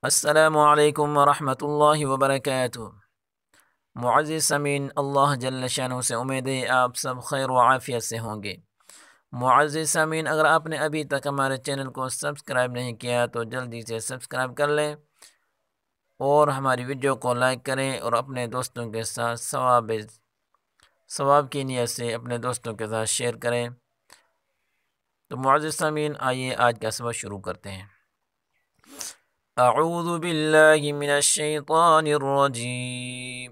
अस्सलामु अलैकुम वरहमतुल्लाहि वबरकातुह। मुअज़्ज़िज़ समीन, अल्लाह जल्ल शानहू से उम्मीद है आप सब खैर व आफ़ियत से होंगे। मुअज़्ज़िज़ समीन, अगर आपने अभी तक हमारे चैनल को सब्सक्राइब नहीं किया तो जल्दी से सब्सक्राइब कर लें और हमारी वीडियो को लाइक करें और अपने दोस्तों के साथ सवाब की नीयत से अपने दोस्तों के साथ शेयर करें। तो मुअज़्ज़िज़ समीन, आइए आज का सबक शुरू करते हैं। अऊज़ु बिल्लाहि मिनश शैतानिर रजीम।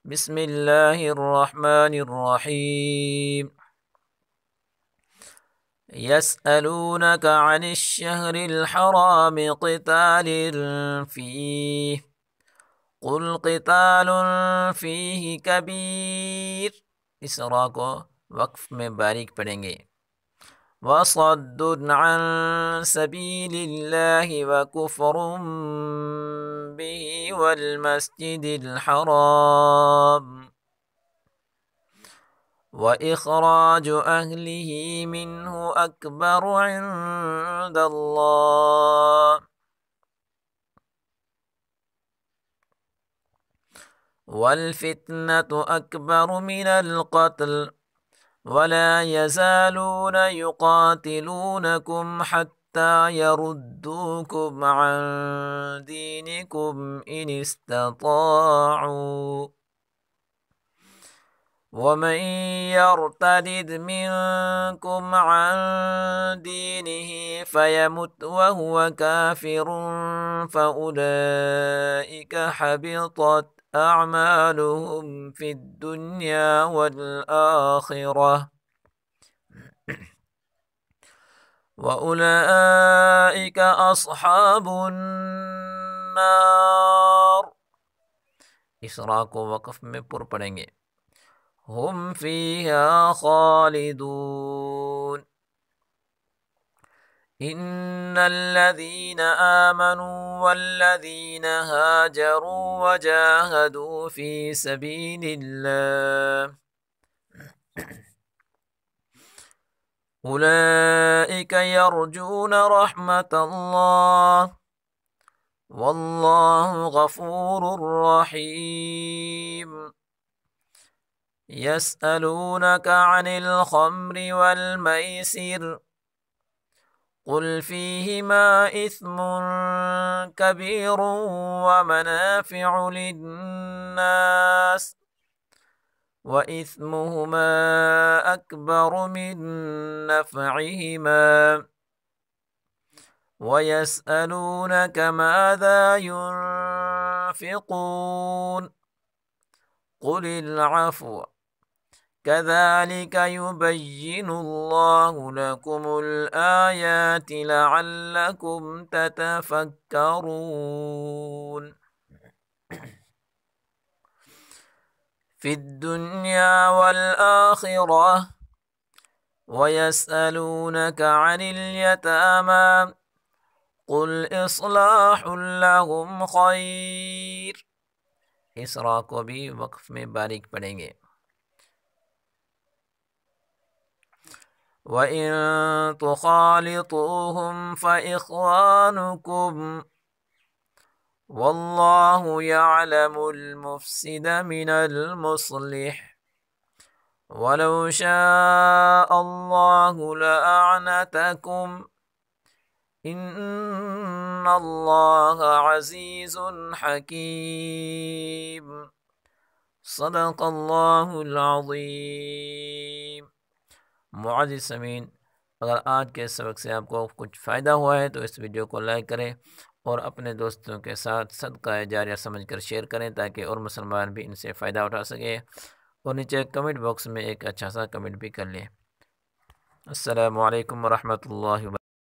बिस्मिल्लाहिर्रहमानिर्रहीम। यसअलूनक अनिश शहरिल हराम क़ितालिन फ़ीह क़ुल क़ितालुन फ़ीहि कबीर। इस रा को वक्फ़ में बारीक पढ़ेंगे। वसद्दुन अन सबीलिल्लाहि व कुफ्रुम बिही वल मस्जिदिल हराम व इख़राजु अहलिही मिन्हु अकबरु इंदल्लाह वल फितनतु अकबरु मिनल क़त्ल वला यज़ालून युक़ातिलूनकुम हत्ता यरुद्दूकुम अन दीनिकुम इन इस्तताअू वमन यर्तदिद मिनकुम अन दीनिही फयमुत वहुव काफिरुन फउलाइक हबितत अअमालुहुम फिद्दुन्या वल आखिरह व उलाइक अस्हाबुन नार। इस रा को वक़फ़ में पुर पढ़ेंगे। हुम फ़ीहा ख़ालिदून। इन्नल्लज़ीना आमनू वल्लज़ीना हाजरू वजाहदू फ़ी सबीलिल्लाह उलाइक यरजून रहमतल्लाह वल्लाहु गफूरुर रहीम। यसअलूनक अनिल खम्रि वल मैसिर क़ुल फ़ीहिमा इस्मुन कबीरुन व मनाफ़िउ लिन्नास व इस्मुहुमा अकबरु मिन नफ़इहिमा व यसअलूनक माज़ा युनफ़िक़ून क़ुलिल अफ़्व कज़ालिक युबय्यिनुल्लाहु लकुमुल आयाति लअल्लकुम ततफ़क्करून। फ़िद्दुन्या वल आखिरह व यसअलूनक अनिल यतामा क़ुल इस्लाहुल लहुम खैर। इस रा को भी वक़फ़ में बारीक पढ़ेंगे। व इन तुखालितूहुम फ़इख़्वानुकुम वल्लाहु यअलमुल मुफ़्सिद मिनल मुस्लिह वलौ शाअल्लाहु लअअनतकुम इन्नल्लाह अज़ीज़ुन हकीम। सदक़ल्लाहुल अज़ीम। मुअज़्ज़िज़ समीन, अगर आज के सबक से आपको कुछ फ़ायदा हुआ है तो इस वीडियो को लाइक करें और अपने दोस्तों के साथ सदका जारिया समझकर शेयर करें ताकि और मुसलमान भी इनसे फ़ायदा उठा सके। और नीचे कमेंट बॉक्स में एक अच्छा सा कमेंट भी कर लें। अस्सलामु अलैकुम वरहमतुल्लाहि